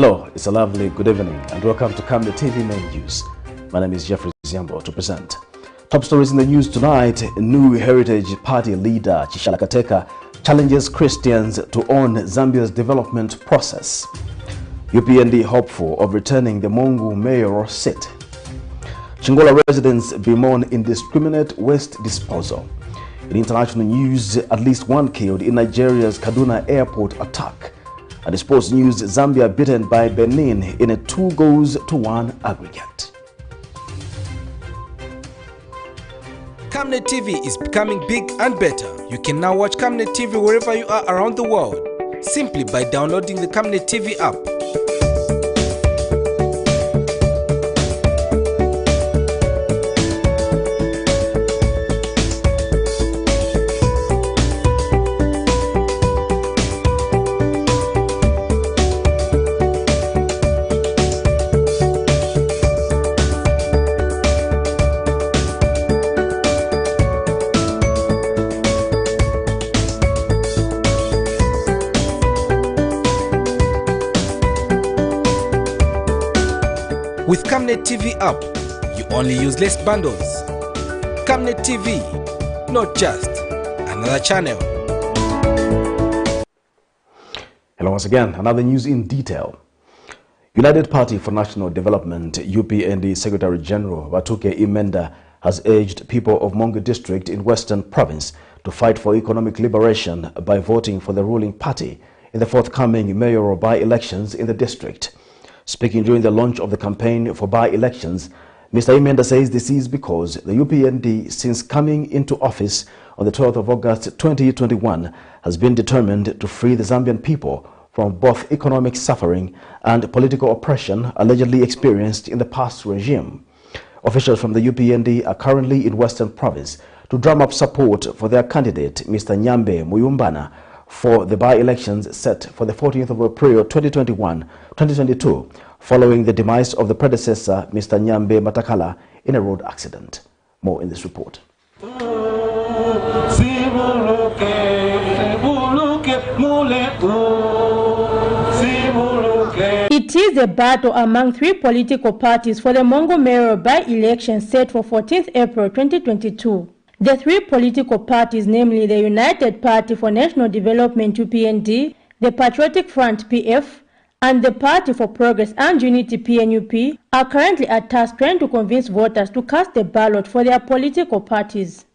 Hello, it's a lovely good evening and welcome to Camnet TV Main News. My name is Jeffrey Ziambo to present. Top stories in the news tonight. New Heritage Party leader CHISHALA KATEKA challenges Christians to own Zambia's development process. UPND hopeful of returning the MONGU mayoral seat. CHINGOLA residents bemoan indiscriminate waste disposal. In international news, at least one killed in Nigeria's Kaduna airport attack. And in sports news, Zambia beaten by Benin in a 2-1 aggregate. Camnet TV is becoming big and better. You can now watch Camnet TV wherever you are around the world, simply by downloading the Camnet TV app. With Camnet TV app, you only use less bundles. Camnet TV, not just another channel. Hello once again, another news in detail. United Party for National Development, UPND Secretary General Batuke Imenda has urged people of MONGU district in Western Province to fight for economic liberation by voting for the ruling party in the forthcoming mayoral by-elections in the district. Speaking during the launch of the campaign for by-elections, Mr. Imenda says this is because the UPND, since coming into office on the 12th of August 2021, has been determined to free the Zambian people from both economic suffering and political oppression allegedly experienced in the past regime. Officials from the UPND are currently in Western Province to drum up support for their candidate, Mr. Nyambe Muyumbana, for the by-elections set for the 14th of April 2022, following the demise of the predecessor, Mr. Nyambe Matakala, in a road accident. More in this report. It is a battle among three political parties for the MONGU mayoral by-election set for 14th April 2022. The three political parties, namely the United Party for National Development UPND, the Patriotic Front PF, and the Party for Progress and Unity PNUP, are currently at task trying to convince voters to cast a ballot for their political parties.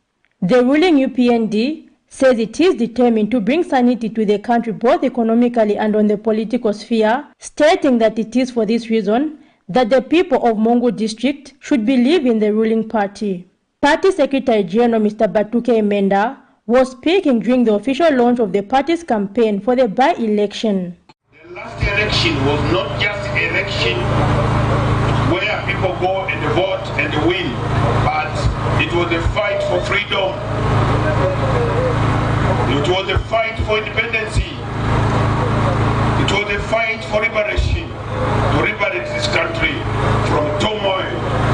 The ruling UPND says it is determined to bring sanity to the country both economically and on the political sphere, stating that it is for this reason that the people of MONGU district should believe in the ruling party. Party Secretary General Mr. Batuke Imenda was speaking during the official launch of the party's campaign for the by-election. The last election was not just an election where people go and vote and win, but it was a fight for freedom. It was a fight for independence. It was a fight for liberation, to liberate this country from turmoil.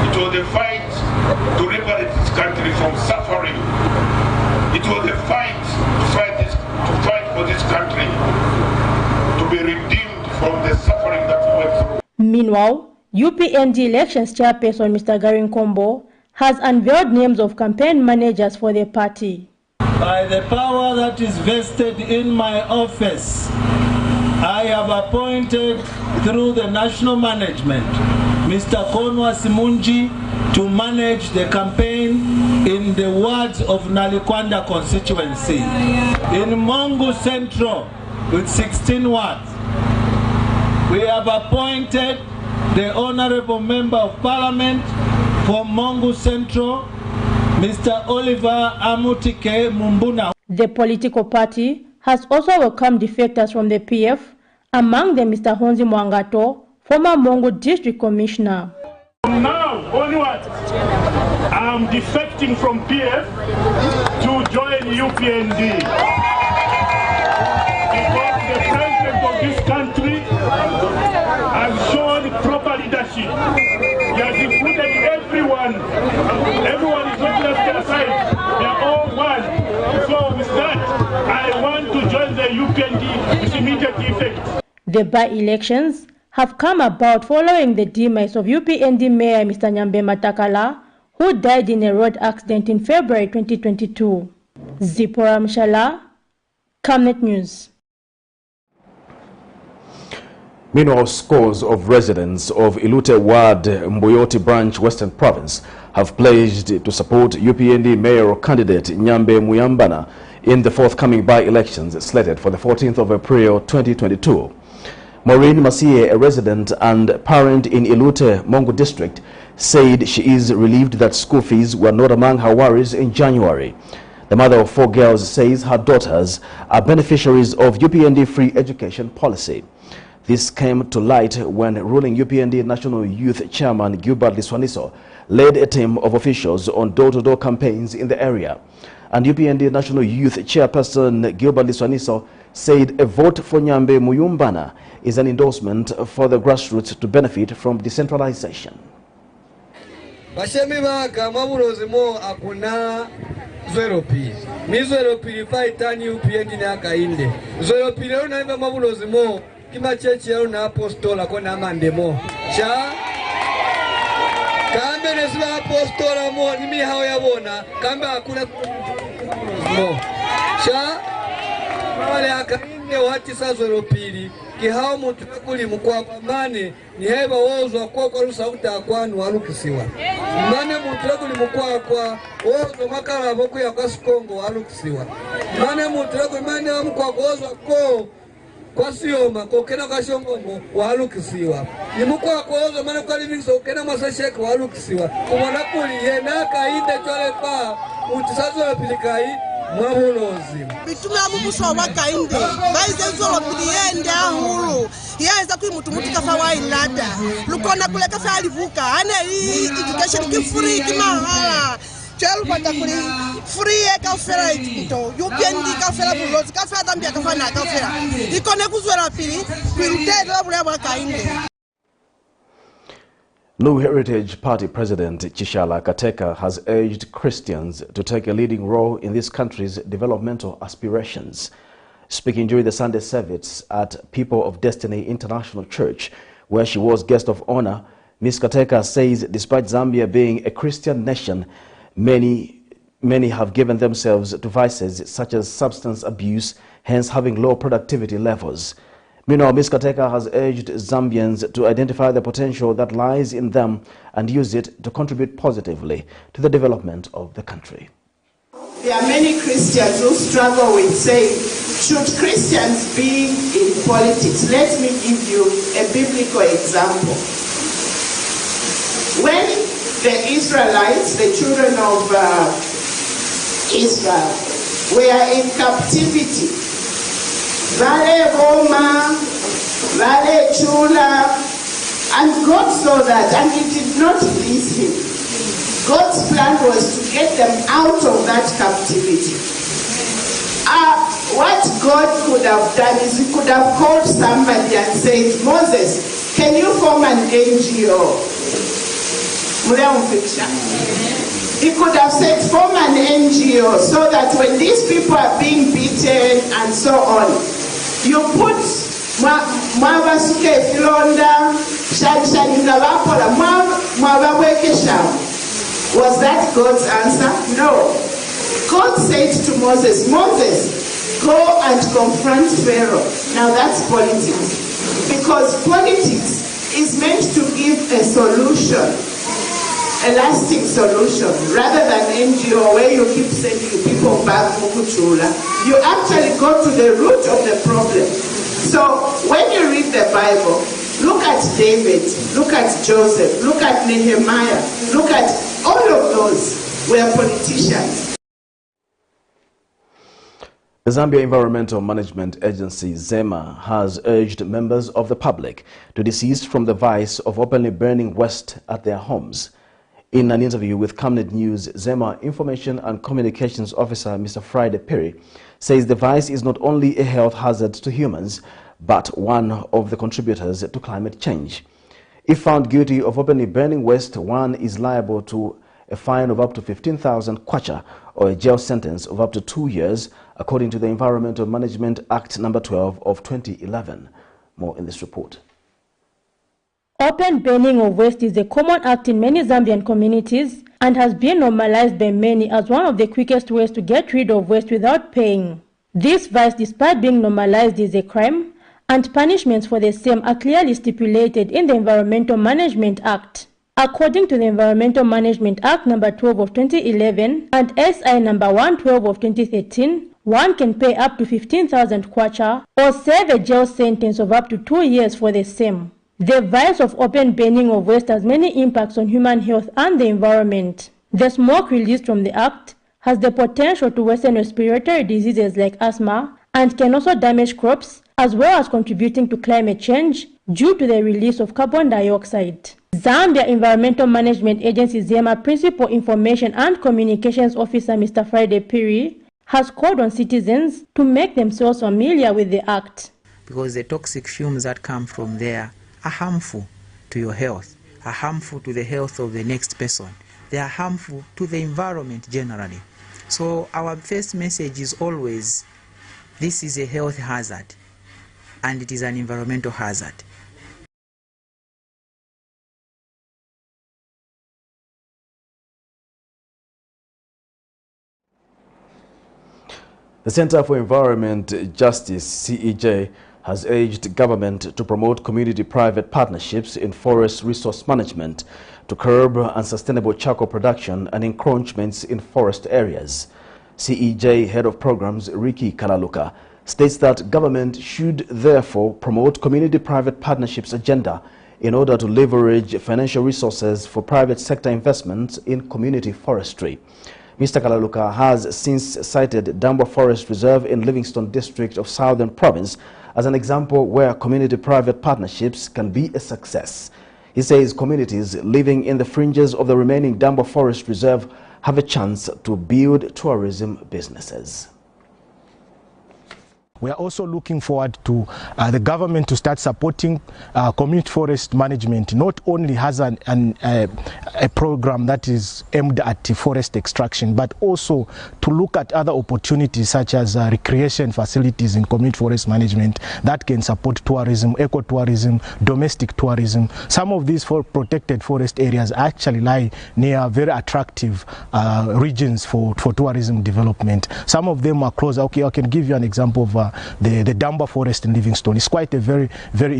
It was a fight to liberate this country from suffering. It was a fight to fight for this country to be redeemed from the suffering that we went through. Meanwhile, UPND elections chairperson Mr. Garin Kombo has unveiled names of campaign managers for the party. By the power that is vested in my office, I have appointed through the national management Mr. Konwa Simunji to manage the campaign in the wards of Nalikwanda constituency. In MONGU Central with 16 wards, we have appointed the Honorable Member of Parliament for MONGU Central, Mr. Oliver Amutike Mumbuna. The political party has also welcomed defectors from the PF, among them Mr. Honzi Mwangato, former MONGU District Commissioner. From now onwards, I'm defecting from PF to join UPND. Because the president of this country has shown proper leadership. He has included everyone. Everyone is not left aside. They are all one. So with that, I want to join the UPND with immediate effect. The by-elections have come about following the demise of UPND Mayor Mr. Nyambe Matakala, who died in a road accident in February 2022. Zipporah Mshala, Camnet News. Meanwhile, scores of residents of Ilute Ward, Mboyoti Branch, Western Province have pledged to support UPND mayoral candidate Nyambe Muyambana in the forthcoming by-elections slated for the 14th of April 2022. Maureen Masie, a resident and parent in Ilute, MONGU district, said she is relieved that school fees were not among her worries in January. The mother of 4 girls says her daughters are beneficiaries of UPND free education policy. This came to light when ruling UPND National Youth Chairman Gilbert Liswaniso led a team of officials on door-to-door campaigns in the area. And UPND National Youth Chairperson Gilbert Liswaniso said a vote for Nyambe Muyambana is an endorsement for the grassroots to benefit from decentralization. Kima chechi yao na apostola kwa na mandemo cha kambe neswa apostola mo nimi hao ya bona kambe hakuna mo cha wale akainde wati sazo pili ki hao mtu kuli mkwa kwa mane ni heba wozwa kwa rusauta kwanu walukisiwa mane mtu kuli mkwa kwa wozwa makala boku ya kwa Kongo walukisiwa mane mtu kuli mane mkwa wozwa kwa kwa sioma kokena kashongongo walukisiwa nimukwa kozo mana kwa livingso kena masasheka walukisiwa kumona kuli yena kainde chole pa utisazo apilikai mwabulozi bitumya mumusho wa kainde baize zolo piliende ahulu yaeza kui mutu kafa wa ilada lukona kule kafa alivuka ane education kifuri kimahala chelu patakuli free kafera ito UPND kafera bulozi kafera Zambia kafana kafera ikone kuzwera pili kwirutero abulaba kainde. New Heritage Party President CHISHALA KATEKA has urged Christians to take a leading role in this country's developmental aspirations. Speaking during the Sunday service at People of Destiny International Church, where she was guest of honor, Ms. KATEKA says despite Zambia being a Christian nation, many have given themselves to vices such as substance abuse, hence having low productivity levels. Meanwhile, Ms. KATEKA has urged Zambians to identify the potential that lies in them and use it to contribute positively to the development of the country. There are many Christians who struggle with saying, should Christians be in politics? Let me give you a biblical example. When the Israelites, the children of Israel, were in captivity, Vale Roma, Vale Chula, and God saw that and it did not please him. God's plan was to get them out of that captivity. What God could have done is he could have called somebody and said, Moses, can you form an NGO? He could have said, form an NGO so that when these people are being beaten and so on, you put Mwabasuke Filonda, Shanishaningawapola, Mwabawekesham. Was that God's answer? No. God said to Moses, Moses, go and confront Pharaoh. Now that's politics. Because politics is meant to give a solution. A lasting solution, rather than NGO where you keep sending people back Mukuchula. You actually go to the root of the problem. So when you read the Bible, look at David, look at Joseph, look at Nehemiah, look at all of those were politicians. The Zambia Environmental Management Agency, ZEMA, has urged members of the public to desist from the vice of openly burning waste at their homes. In an interview with Camnet News, ZEMA Information and Communications Officer Mr. Friday Perry says the vice is not only a health hazard to humans, but one of the contributors to climate change. If found guilty of openly burning waste, one is liable to a fine of up to 15,000 kwacha or a jail sentence of up to 2 years, according to the Environmental Management Act No. 12 of 2011. More in this report. Open burning of waste is a common act in many Zambian communities and has been normalized by many as one of the quickest ways to get rid of waste without paying. This vice, despite being normalized, is a crime, and punishments for the same are clearly stipulated in the Environmental Management Act. According to the Environmental Management Act No. 12 of 2011 and SI No. 112 of 2013, one can pay up to 15,000 kwacha or serve a jail sentence of up to 2 years for the same. The vice of open burning of waste has many impacts on human health and the environment. The smoke released from the act has the potential to worsen respiratory diseases like asthma and can also damage crops, as well as contributing to climate change due to the release of carbon dioxide. Zambia Environmental Management Agency ZEMA Principal Information and Communications Officer Mr. Friday Piri has called on citizens to make themselves familiar with the act. Because the toxic fumes that come from there are harmful to your health, are harmful to the health of the next person. They are harmful to the environment generally. So our first message is always, this is a health hazard and it is an environmental hazard. The Center for Environment Justice, CEJ, has urged government to promote community-private partnerships in forest resource management to curb unsustainable charcoal production and encroachments in forest areas. CEJ Head of Programs Ricky Kalaluka states that government should therefore promote community-private partnerships agenda in order to leverage financial resources for private sector investments in community forestry. Mr. Kalaluka has since cited Dambo Forest Reserve in Livingstone District of Southern Province as an example where community-private partnerships can be a success. He says communities living in the fringes of the remaining Dambo Forest Reserve have a chance to build tourism businesses. We are also looking forward to the government to start supporting community forest management. Not only has a program that is aimed at forest extraction, but also to look at other opportunities such as recreation facilities in community forest management that can support tourism, ecotourism, domestic tourism. Some of these protected forest areas actually lie near very attractive regions for tourism development. Some of them are close. Okay, I can give you an example of the Dambo forest in Livingstone. It's quite a very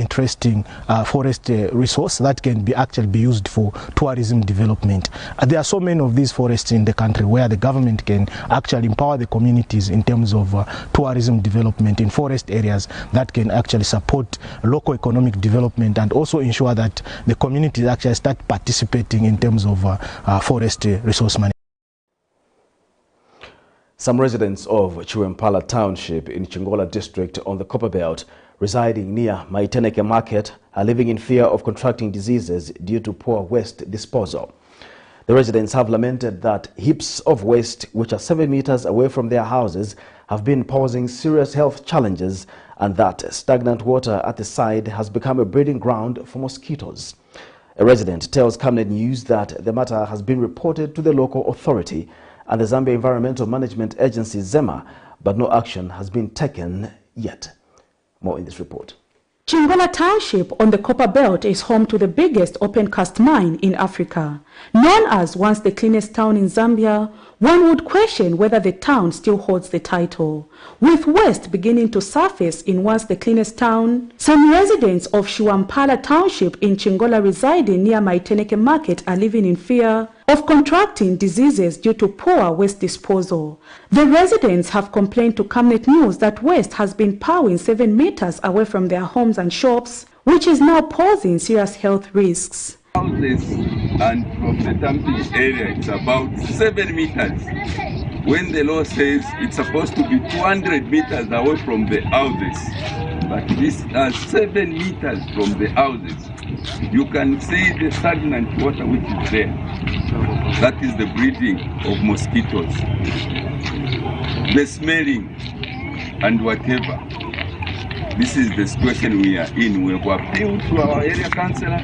interesting forest resource that can actually be used for tourism development. There are so many of these forests in the country where the government can actually empower the communities in terms of tourism development in forest areas that can actually support local economic development and also ensure that the communities actually start participating in terms of forest resource management. Some residents of Chiwempala Township in Chingola district on the Copper Belt residing near Maiteneke Market are living in fear of contracting diseases due to poor waste disposal. The residents have lamented that heaps of waste, which are 7 meters away from their houses, have been posing serious health challenges, and that stagnant water at the side has become a breeding ground for mosquitoes. A resident tells Camnet News that the matter has been reported to the local authority and the Zambia Environmental Management Agency, ZEMA, but no action has been taken yet. More in this report. Chingola Township on the Copper Belt is home to the biggest open-cast mine in Africa. Known as once the cleanest town in Zambia, one would question whether the town still holds the title. With waste beginning to surface in once the cleanest town, some residents of Chiwempala Township in Chingola residing near Maiteneke Market are living in fear of contracting diseases due to poor waste disposal. The residents have complained to Camnet News that waste has been piling 7 meters away from their homes and shops, which is now posing serious health risks. Houses and from the dumping area it's about 7 meters. When the law says it's supposed to be 200 meters away from the houses, but this is 7 meters from the houses. You can see the stagnant water which is there. That is the breeding of mosquitoes, the smelling and whatever. This is the situation we are in. We have appealed to our area councillor,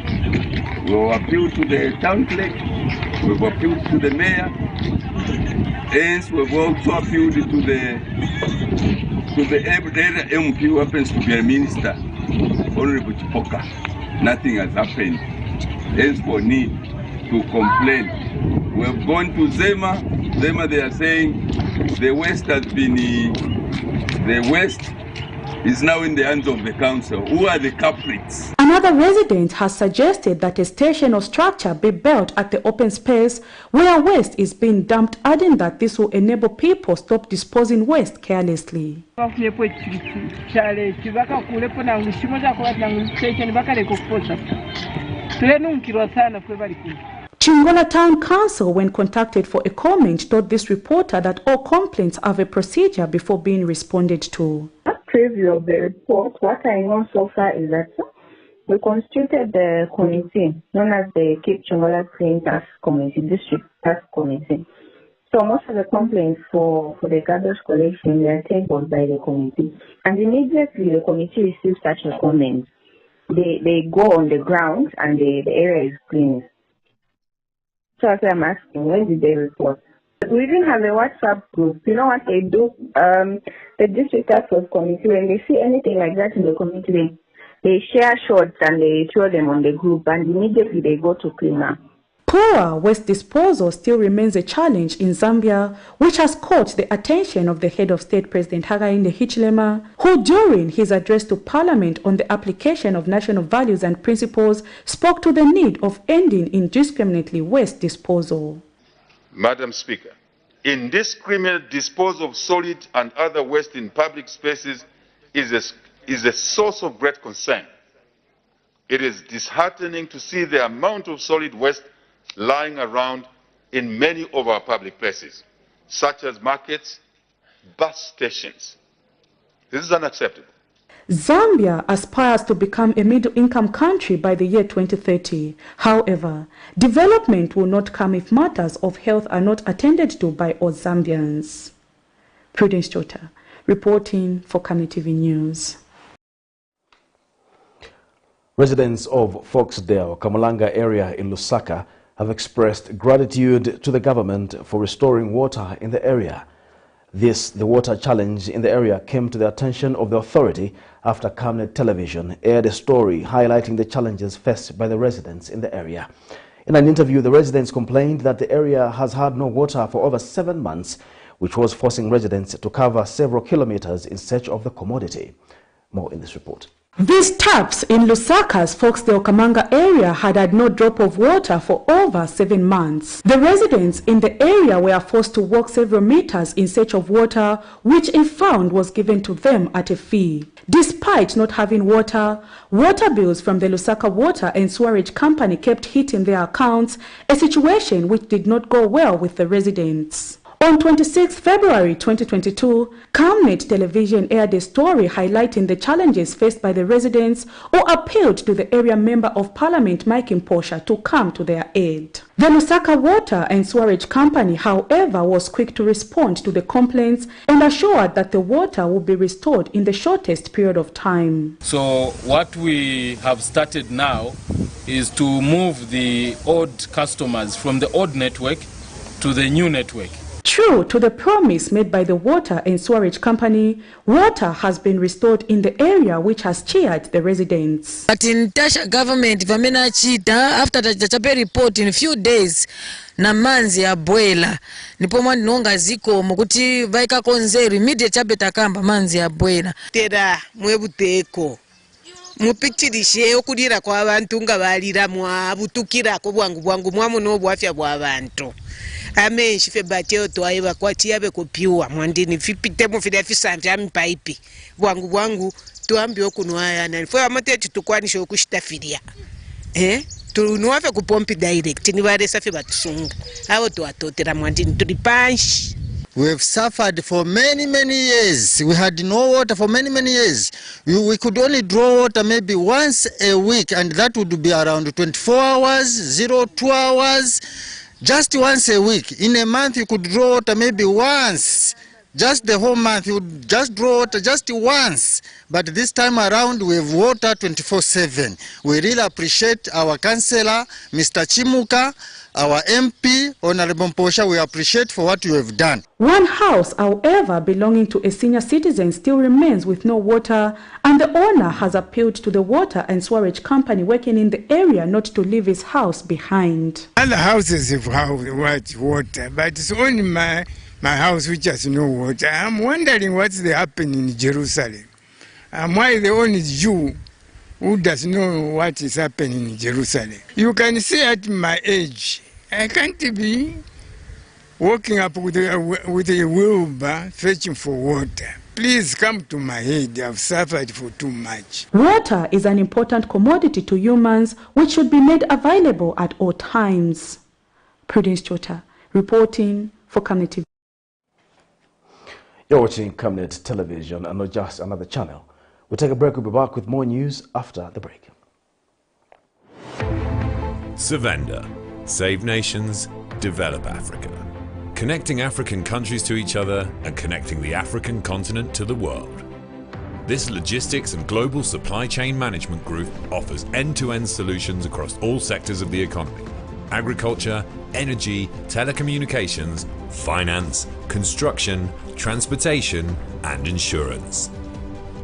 we have appealed to the town clerk, we have appealed to the mayor, and we have also appealed to the area MP who happens to be a minister, Honorable Chipoka. nothing has happened. As for need to complain, we have gone to ZEMA. ZEMA, they are saying the waste has been, the waste is now in the hands of the council. Who are the culprits? Another resident has suggested that a station or structure be built at the open space where waste is being dumped, adding that this will enable people stop disposing waste carelessly. Chingola Town Council, when contacted for a comment, told this reporter that all complaints have a procedure before being responded to. A preview of the report, what I know so far is that we constituted the committee known as the Keep Chingola Clean Task Committee, District Task Committee. So most of the complaints for the garbage collection were tabled by the committee, and immediately the committee receives such a comment, they go on the ground and the area is cleaned. So I'm asking, when did they report? We even have a WhatsApp group. You know what they do? The district task force committee, when they see anything like that in the committee, they share shots and they show them on the group, and immediately they go to clean up. Poor waste disposal still remains a challenge in Zambia, which has caught the attention of the head of state, President Hakainde Hichilema, who during his address to Parliament on the application of national values and principles spoke to the need of ending indiscriminately waste disposal. Madam Speaker, indiscriminate disposal of solid and other waste in public spaces is a source of great concern. It is disheartening to see the amount of solid waste lying around in many of our public places, such as markets, bus stations. This is unacceptable. Zambia aspires to become a middle-income country by the year 2030. However, development will not come if matters of health are not attended to by all Zambians. Prudence Chota, reporting for Camnet TV News. Residents of Foxdale, Kamulanga area in Lusaka have expressed gratitude to the government for restoring water in the area. The water challenge in the area came to the attention of the authority after Camnet Television aired a story highlighting the challenges faced by the residents in the area. In an interview, the residents complained that the area has had no water for over 7 months, which was forcing residents to cover several kilometers in search of the commodity. More in this report. These taps in Lusaka's Foxdale Kamanga area had no drop of water for over 7 months. The residents in the area were forced to walk several meters in search of water, which if found was given to them at a fee. Despite not having water, water bills from the Lusaka Water and Sewerage Company kept hitting their accounts, a situation which did not go well with the residents. On 26 February 2022, Camnet Television aired a story highlighting the challenges faced by the residents, who appealed to the area Member of Parliament Mike Mposha to come to their aid. The Lusaka Water and Sewerage Company, however, was quick to respond to the complaints and assured that the water will be restored in the shortest period of time. So what we have started now is to move the old customers from the old network to the new network. True to the promise made by the Water and Sewerage Company, water has been restored in the area, which has cheered the residents. But in Tasha government, Vamena Chita, after the Chape report in a few days, na manzi ya bwela nipo mwa nonga ziko mukuti vaika konzeri immediate chabeta kamba manzi ya bwela tera mwebuteko mupitirishe okudira kwa abantu nga balira mwabutukira ko bwangu mwamu no bwafya bwa bantu amenshi fe bateo to aiba kwati yabe kopiwa mwandini fipite mu fida fisanja mpaipi bwangu tuambi okunwaya na fo amate tutukwanisha okushitafiria tunuwafe kupompi direct ni wale safi batusunga abo tuatotera mwandini tulipanshi. We have suffered for many years. We had no water for many years. We could only draw water maybe once a week, and that would be around 24 hours, 02 hours, just once a week. In a month you could draw water maybe once. Just the whole month you would just draw water just once. But this time around we have water 24/7. We really appreciate our councillor, Mr. Chimuka, our MP, Honorable Mposha, we appreciate for what you have done. One house, however, belonging to a senior citizen still remains with no water, and the owner has appealed to the water and sewerage company working in the area not to leave his house behind. Other houses have water, but it's only my house which has no water. I'm wondering what's happening in Jerusalem. Am I the only Jew who does know what is happening in Jerusalem? You can see at my age, I can't be walking up with a wheelbarrow fetching for water. Please come to my aid. I've suffered for too much. Water is an important commodity to humans which should be made available at all times. Prudence Chota, reporting for Camnet TV. You're watching Camnet Television and not just another channel. We'll take a break. We'll be back with more news after the break. Savanda. Save nations, develop Africa. Connecting African countries to each other and connecting the African continent to the world. This logistics and global supply chain management group offers end-to-end solutions across all sectors of the economy. Agriculture, energy, telecommunications, finance, construction, transportation, and insurance.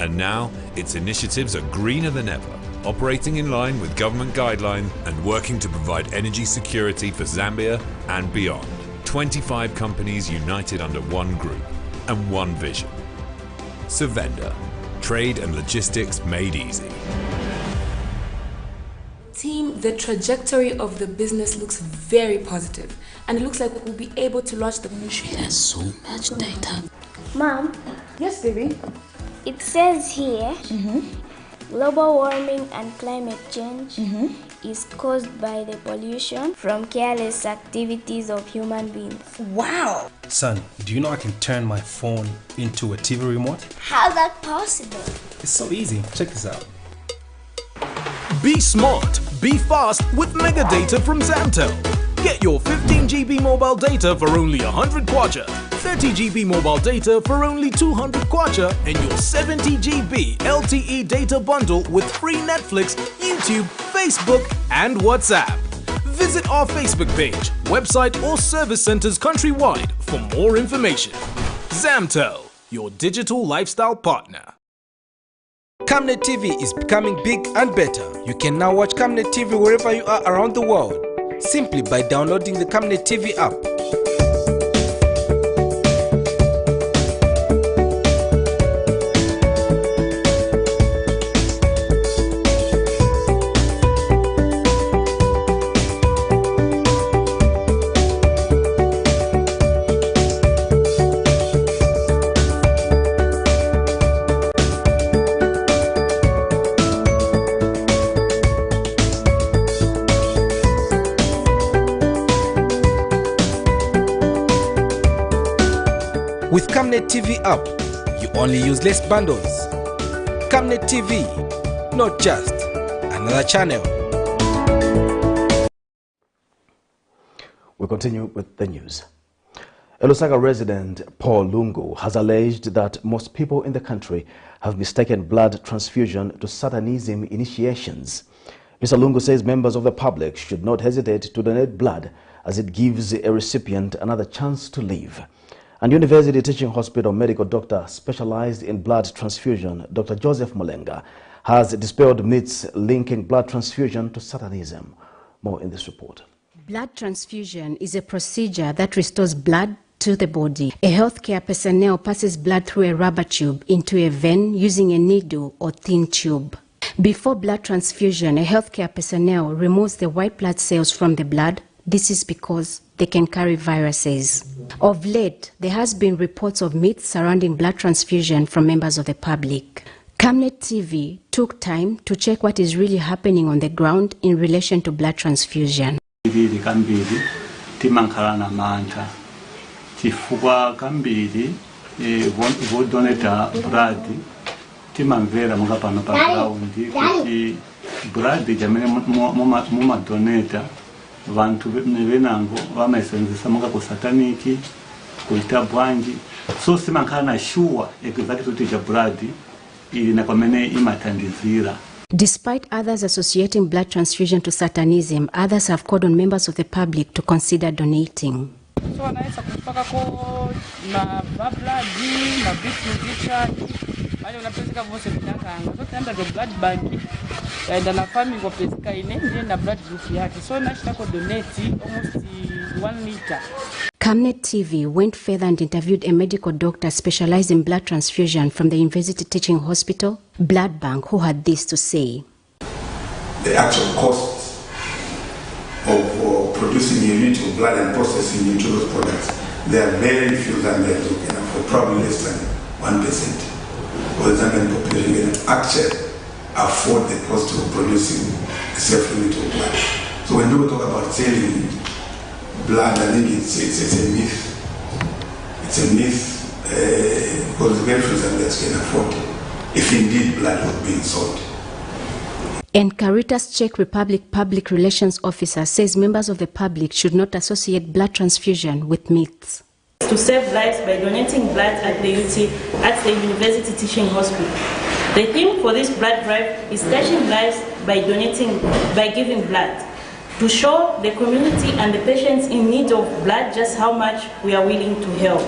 And now, its initiatives are greener than ever, operating in line with government guidelines and working to provide energy security for Zambia and beyond. 25 companies united under one group and one vision. Savanda, trade and logistics made easy. Team, the trajectory of the business looks very positive, and it looks like we'll be able to launch the ministry. There's so much data. Mom? Yes, baby? It says here, global warming and climate change is caused by the pollution from careless activities of human beings. Wow! Son, do you know I can turn my phone into a TV remote? How's that possible? It's so easy. Check this out. Be smart, be fast with mega data from Zamtel. Get your 15 GB mobile data for only 100 kwacha, 30 GB mobile data for only 200 kwacha, and your 70 GB LTE data bundle with free Netflix, YouTube, Facebook, and WhatsApp. Visit our Facebook page, website, or service centers countrywide for more information. Zamtel, your digital lifestyle partner. Camnet TV is becoming big and better. You can now watch Camnet TV wherever you are around the world, simply by downloading the Camnet TV app. With Camnet TV app, you only use less bundles. Camnet TV, not just another channel. We continue with the news. A Lusaka resident, Paul Lungu, has alleged that most people in the country have mistaken blood transfusion to Satanism initiations. Mr. Lungu says members of the public should not hesitate to donate blood as it gives a recipient another chance to live. And University Teaching Hospital medical doctor specialized in blood transfusion, Dr. Joseph Molenga, has dispelled myths linking blood transfusion to Satanism. More in this report. Blood transfusion is a procedure that restores blood to the body. A healthcare personnel passes blood through a rubber tube into a vein using a needle or thin tube. Before blood transfusion, a healthcare personnel removes the white blood cells from the blood. This is because they can carry viruses. Of late, there has been reports of myths surrounding blood transfusion from members of the public. Camnet TV took time to check what is really happening on the ground in relation to blood transfusion. Vantu venango vamesenzesa manga kusataniki kuita bwanji so simankana sure exactly kuti ja blood ili na kwamene imatandizira. Despite others associating blood transfusion to Satanism, others have called on members of the public to consider donating. So anaweza kupakako na blood na bali unapeleka vose vitanga so tenda do blood bank and na family kwa pesika ine na blood group yake so nashitako donate almost 1 liter. Camnet TV went further and interviewed a medical doctor specialized in blood transfusion from the University Teaching Hospital, Blood Bank, who had this to say. The actual costs of producing a unit of blood and processing into those products, there are very few Zambians who can afford, probably less than 1%. For the Zambian population can actually afford the cost of producing a safe unit of blood. So when people talk about selling blood, I think it's a myth. It's a myth because very few Zambians can afford it, if indeed blood was being sold. And Caritas Czech Republic Public Relations Officer says members of the public should not associate blood transfusion with myths. To save lives by donating blood at the University Teaching Hospital. The theme for this blood drive is touching lives by giving blood, to show the community and the patients in need of blood just how much we are willing to help.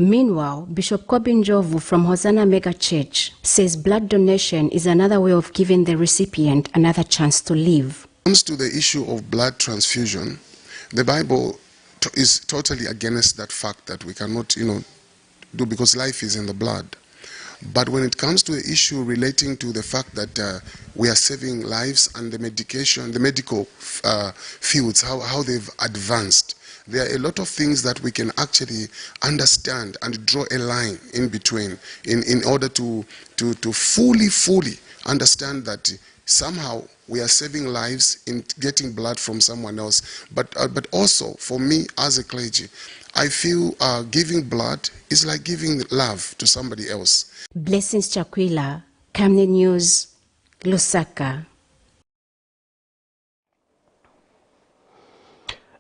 Meanwhile, Bishop Kobin Jovu from Hosanna Mega Church says blood donation is another way of giving the recipient another chance to live. When it comes to the issue of blood transfusion, the Bible is totally against that fact that we cannot, do, because life is in the blood. But when it comes to the issue relating to the fact that we are saving lives and the medical fields, how they've advanced, there are a lot of things that we can actually understand and draw a line in between in order to fully understand that somehow we are saving lives in getting blood from someone else. But also, for me as a clergy, I feel giving blood is like giving love to somebody else. Blessings Chakwila, Camnet News, Lusaka.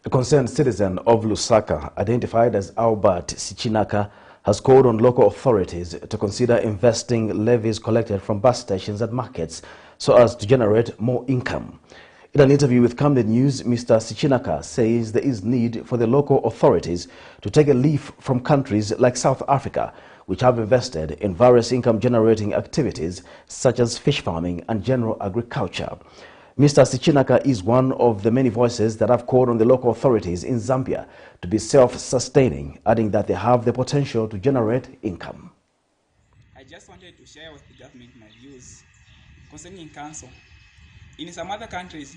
A concerned citizen of Lusaka, identified as Albert Sichinaka, has called on local authorities to consider investing levies collected from bus stations and markets so as to generate more income. In an interview with Camnet News, Mr. Sichinaka says there is need for the local authorities to take a leaf from countries like South Africa, which have invested in various income-generating activities such as fish farming and general agriculture. Mr. Sichinaka is one of the many voices that have called on the local authorities in Zambia to be self-sustaining, adding that they have the potential to generate income. I just wanted to share with the government my views concerning council. In some other countries,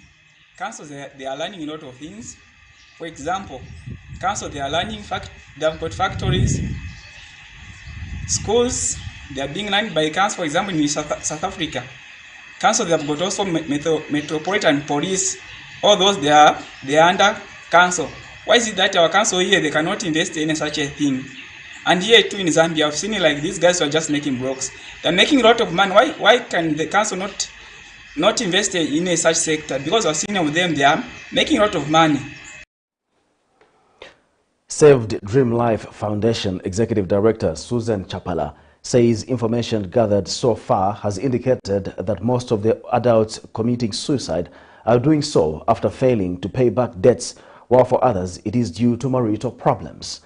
councils they are learning a lot of things. For example, council they are learning they have got factories, schools they are being learned by council. For example, in South Africa, council they have got also metropolitan police. All those they are under council. Why is it that our council here they cannot invest in such a thing? And here too in Zambia, I've seen it like these guys are just making blocks. They're making a lot of money. Why can the council not invest in a such sector? Because I've seen of them, they are making a lot of money. Saved Dream Life Foundation Executive Director Susan Chapala says information gathered so far has indicated that most of the adults committing suicide are doing so after failing to pay back debts, while for others it is due to marital problems.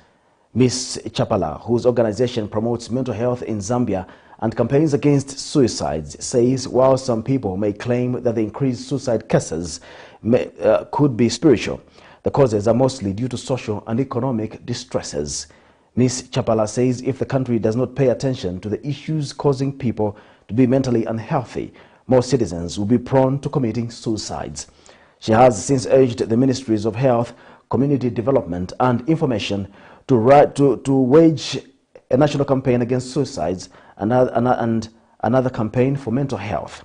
Ms. Chapala, whose organization promotes mental health in Zambia and campaigns against suicides, says while some people may claim that the increased suicide cases could be spiritual, the causes are mostly due to social and economic distresses. Ms. Chapala says if the country does not pay attention to the issues causing people to be mentally unhealthy, more citizens will be prone to committing suicides. She has since urged the Ministries of Health, Community Development and Information to wage a national campaign against suicides and another campaign for mental health.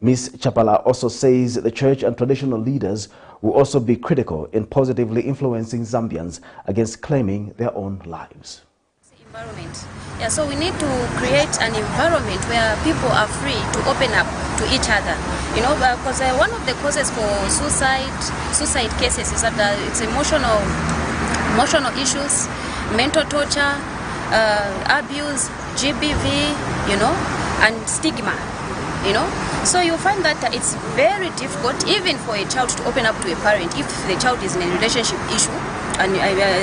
Ms. Chapala also says the church and traditional leaders will also be critical in positively influencing Zambians against claiming their own lives. Environment. Yeah, so we need to create an environment where people are free to open up to each other. You know, because one of the causes for suicide cases is that it's emotional issues, mental torture, abuse, GBV, and stigma. you know. So you find that it's very difficult even for a child to open up to a parent if the child is in a relationship issue and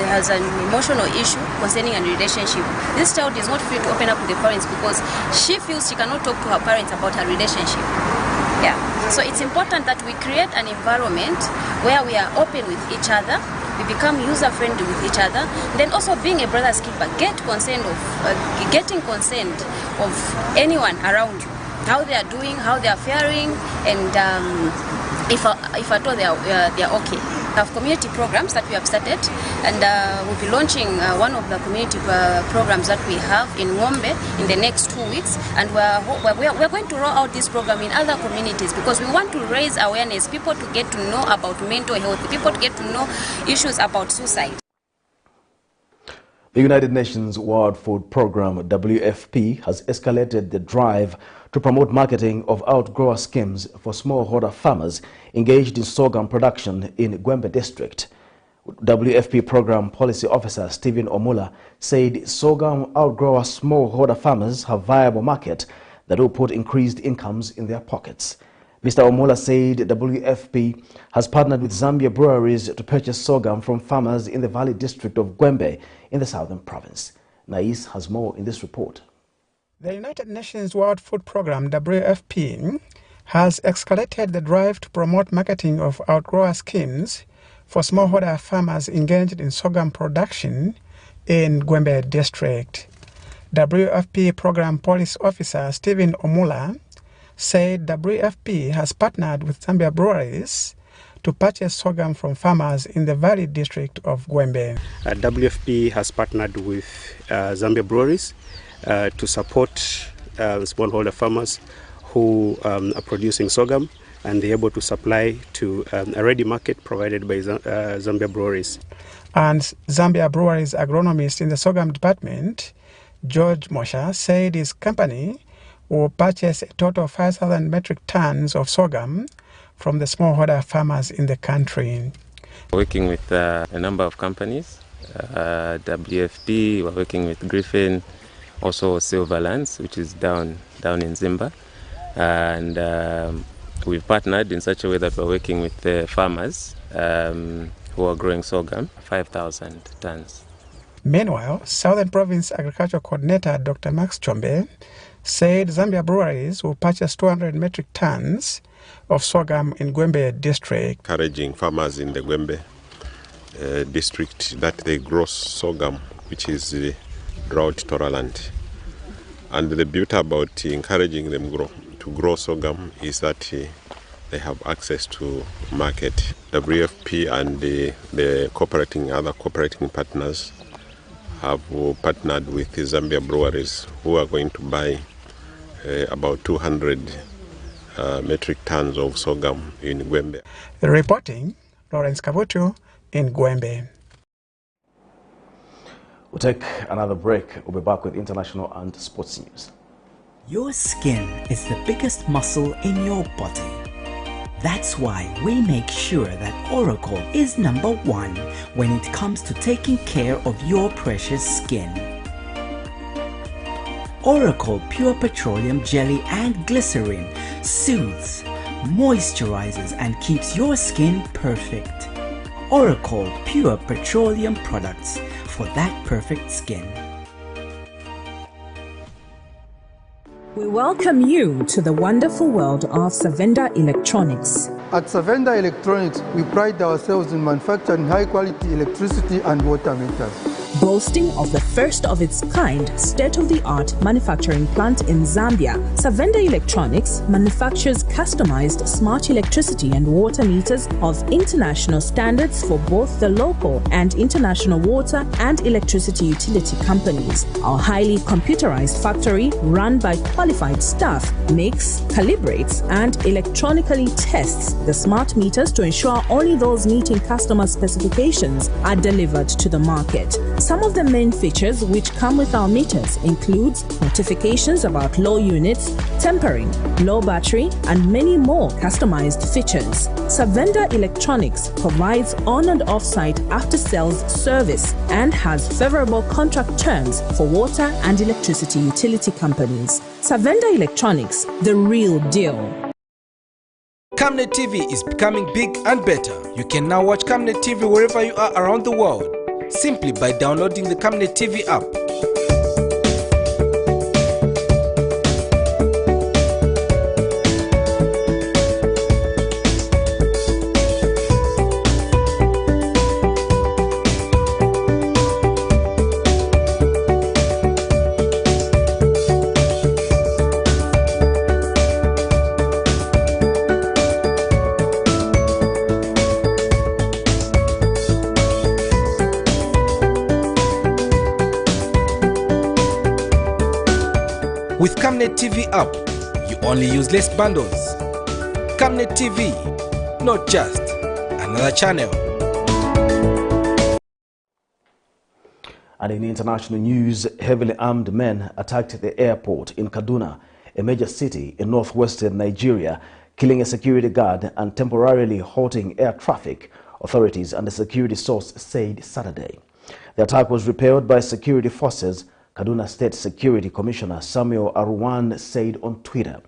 has an emotional issue concerning a relationship. This child is not free to open up to the parents because she feels she cannot talk to her parents about her relationship. Yeah. So it's important that we create an environment where we are open with each other, we become user-friendly with each other, then also being a brother's keeper, getting consent of anyone around you, how they are doing, how they are faring, and if at all they are okay. We have community programs that we have started, and we'll be launching one of the community programs that we have in Ngombe in the next 2 weeks, and we're going to roll out this program in other communities because we want to raise awareness, people to get to know about mental health, people to get to know issues about suicide. The United Nations World Food Programme, WFP, has escalated the drive to promote marketing of outgrower schemes for smallholder farmers engaged in sorghum production in Gwembe district. WFP Program Policy Officer Stephen Omula said sorghum outgrower smallholder farmers have viable market that will put increased incomes in their pockets. Mr. Omula said WFP has partnered with Zambia breweries to purchase sorghum from farmers in the Valley district of Gwembe in the southern province. Nais has more in this report. The United Nations World Food Programme, WFP, has escalated the drive to promote marketing of outgrower schemes for smallholder farmers engaged in sorghum production in Gwembe district. WFP Program Policy Officer Stephen Omula said WFP has partnered with Zambia breweries to purchase sorghum from farmers in the Valley district of Gwembe. WFP has partnered with Zambia breweries to support smallholder farmers who are producing sorghum, and they're able to supply to a ready market provided by Zambia breweries. And Zambia breweries agronomist in the sorghum department, George Mosha, said his company will purchase a total of 5,000 metric tons of sorghum from the smallholder farmers in the country. Working with a number of companies, WFP, we're working with Griffin, also Silverlands, which is down in Zimba, and we've partnered in such a way that we're working with the farmers who are growing sorghum, 5,000 tons. Meanwhile, Southern Province Agricultural Coordinator Dr. Max Chombe said Zambia breweries will purchase 200 metric tons of sorghum in Gwembe district. Encouraging farmers in the Gwembe district that they grow sorghum, which is drought tolerant. And the beauty about encouraging them to grow sorghum is that they have access to market. WFP and the other cooperating partners have partnered with the Zambia breweries who are going to buy about 200 metric tons of sorghum in Gwembe. Reporting, Lawrence Kabutu in Gwembe. We'll take another break. We'll be back with international and sports news. Your skin is the biggest muscle in your body. That's why we make sure that Oracle is #1 when it comes to taking care of your precious skin. Oracle Pure Petroleum Jelly and Glycerin soothes, moisturizes and keeps your skin perfect. Oracle Pure Petroleum products for that perfect skin. We welcome you to the wonderful world of Savenda Electronics. At Savenda Electronics, we pride ourselves in manufacturing high-quality electricity and water meters. Boasting of the first of its kind state-of-the-art manufacturing plant in Zambia, Savenda Electronics manufactures customized smart electricity and water meters of international standards for both the local and international water and electricity utility companies. Our highly computerized factory, run by qualified staff, makes, calibrates, and electronically tests the smart meters to ensure only those meeting customer specifications are delivered to the market. Some of the main features which come with our meters includes notifications about low units, tempering, low battery, and many more customized features. Savenda Electronics provides on and off-site after-sales service and has favorable contract terms for water and electricity utility companies. Savenda Electronics, the real deal. Camnet TV is becoming big and better. You can now watch Camnet TV wherever you are around the world, simply by downloading the Camnet TV app. With Camnet TV app, you only use less bundles. Camnet TV, not just another channel. And in international news, heavily armed men attacked the airport in Kaduna, a major city in northwestern Nigeria, killing a security guard and temporarily halting air traffic, authorities and a security source said Saturday. The attack was repelled by security forces, Kaduna State Security Commissioner Samuel Arwan said on Twitter.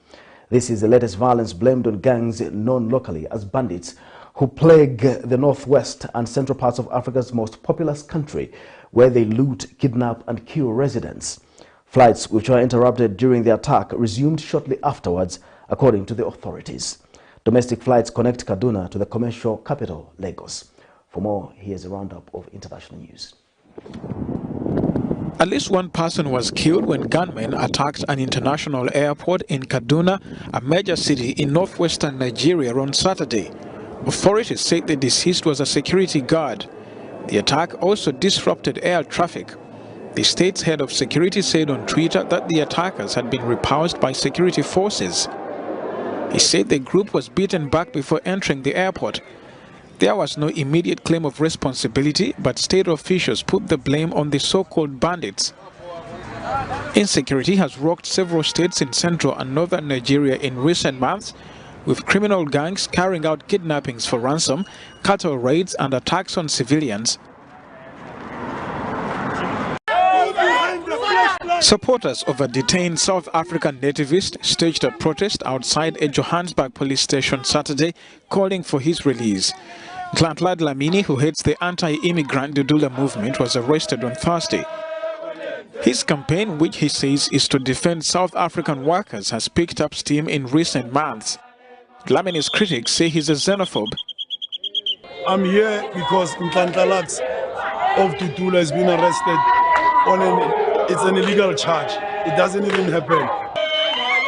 This is the latest violence blamed on gangs known locally as bandits who plague the northwest and central parts of Africa's most populous country, where they loot, kidnap and kill residents. Flights which were interrupted during the attack resumed shortly afterwards, according to the authorities. Domestic flights connect Kaduna to the commercial capital, Lagos. For more, here's a roundup of international news. At least one person was killed when gunmen attacked an international airport in Kaduna, a major city in northwestern Nigeria, on Saturday. Authorities said the deceased was a security guard. The attack also disrupted air traffic. The state's head of security said on Twitter that the attackers had been repulsed by security forces. He said the group was beaten back before entering the airport. There was no immediate claim of responsibility, but state officials put the blame on the so-called bandits. Insecurity has rocked several states in central and northern Nigeria in recent months, with criminal gangs carrying out kidnappings for ransom, cattle raids and attacks on civilians. Supporters of a detained South African nativist staged a protest outside a Johannesburg police station Saturday, calling for his release. Ntlantla Dlamini, who heads the anti-immigrant Dudula movement, was arrested on Thursday. His campaign, which he says is to defend South African workers, has picked up steam in recent months. Dlamini's critics say he's a xenophobe. I'm here because Ntlantla of Dudula has been arrested on it's an illegal charge. It doesn't even happen.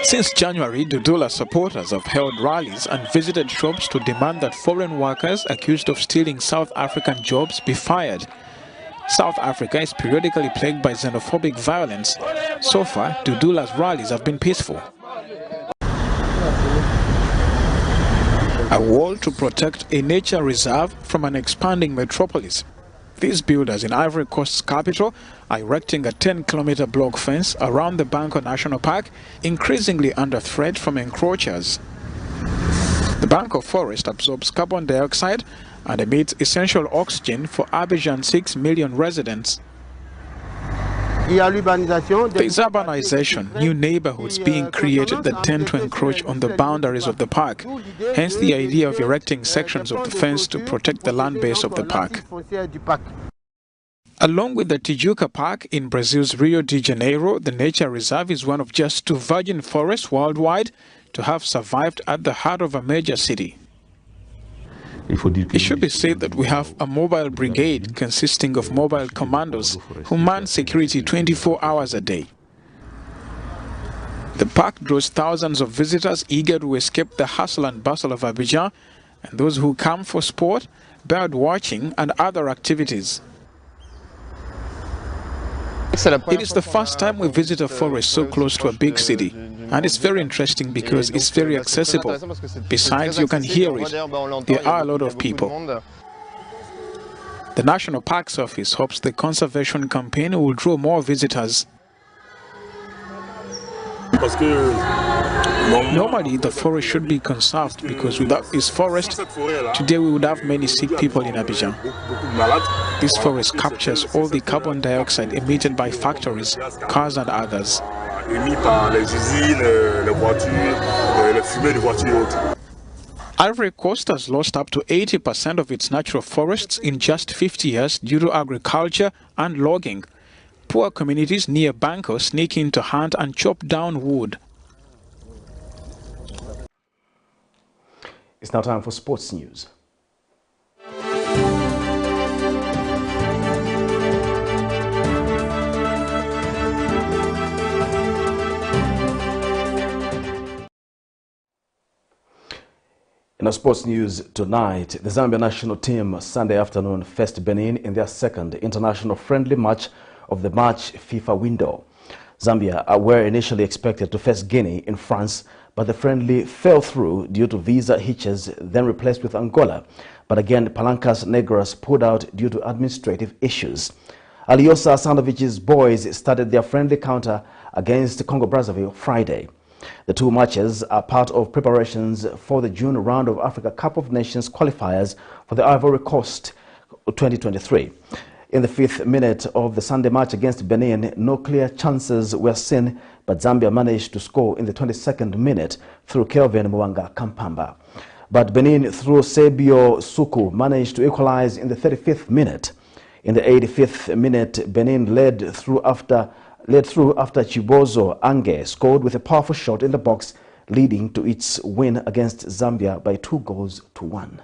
Since January, Dudula supporters have held rallies and visited shops to demand that foreign workers accused of stealing South African jobs be fired. South Africa is periodically plagued by xenophobic violence. So far, Dudula's rallies have been peaceful. A wall to protect a nature reserve from an expanding metropolis. These builders in Ivory Coast's capital are erecting a 10-kilometer block fence around the Banco National Park, increasingly under threat from encroachers. The Banco forest absorbs carbon dioxide and emits essential oxygen for Abidjan's 6 million residents. There's urbanization, new neighborhoods being created that tend to encroach on the boundaries of the park, hence the idea of erecting sections of the fence to protect the land base of the park. Along with the Tijuca Park in Brazil's Rio de Janeiro, the nature reserve is one of just 2 virgin forests worldwide to have survived at the heart of a major city. It should be said that we have a mobile brigade consisting of mobile commandos who man security 24 hours a day. The park draws thousands of visitors eager to escape the hustle and bustle of Abidjan, and those who come for sport, bird watching and other activities. It is the first time we visit a forest so close to a big city, and it's very interesting because it's very accessible. Besides, you can hear it. There are a lot of people. The National Parks Office hopes the conservation campaign will draw more visitors. Normally, the forest should be conserved because without this forest, today we would have many sick people in Abidjan. This forest captures all the carbon dioxide emitted by factories, cars and others. Ivory Coast has lost up to 80% of its natural forests in just 50 years due to agriculture and logging. Poor communities near Banco sneak in to hunt and chop down wood. It's now time for sports news. In our sports news tonight, the Zambia national team Sunday afternoon faced Benin in their second international friendly match of the March FIFA window. Zambia were initially expected to face Guinea in France, but the friendly fell through due to visa hitches, then replaced with Angola. But again, Palancas Negras pulled out due to administrative issues. Aliosa Sandovic's boys started their friendly counter against Congo-Brazzaville Friday. The two matches are part of preparations for the June round of Africa Cup of Nations qualifiers for the Ivory Coast 2023. In the 5th minute of the Sunday match against Benin, no clear chances were seen, but Zambia managed to score in the 22nd minute through Kelvin Mwanga Kampamba. But Benin, through Sebio Suku, managed to equalize in the 35th minute. In the 85th minute, Benin led through after Chibozo Ange scored with a powerful shot in the box, leading to its win against Zambia by 2-1.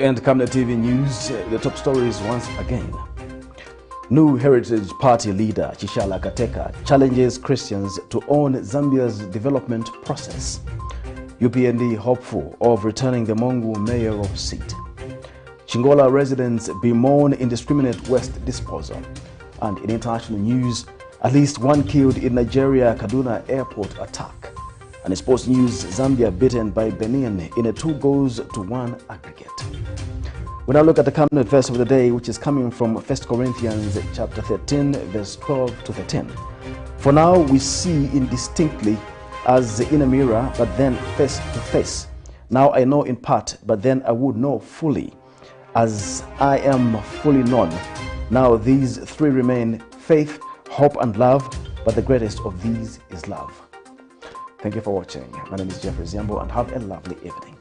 end Camnet TV news, the top stories once again. New Heritage Party leader CHISHALA KATEKA challenges Christians to own Zambia's development process. UPND hopeful of returning the MONGU mayoral seat. CHINGOLA residents bemoan indiscriminate waste disposal. And in international news, at least one killed in Nigeria KADUNA airport attack. And in sports news, Zambia beaten by BENIN in a 2-1 aggregate. We now look at the Camnet verse of the day, which is coming from 1 Corinthians chapter 13, verse 12 to 13. For now we see indistinctly as in a mirror, but then face to face. Now I know in part, but then I would know fully, as I am fully known. Now these three remain: faith, hope, and love, but the greatest of these is love. Thank you for watching. My name is Jeffrey Ziambo, and have a lovely evening.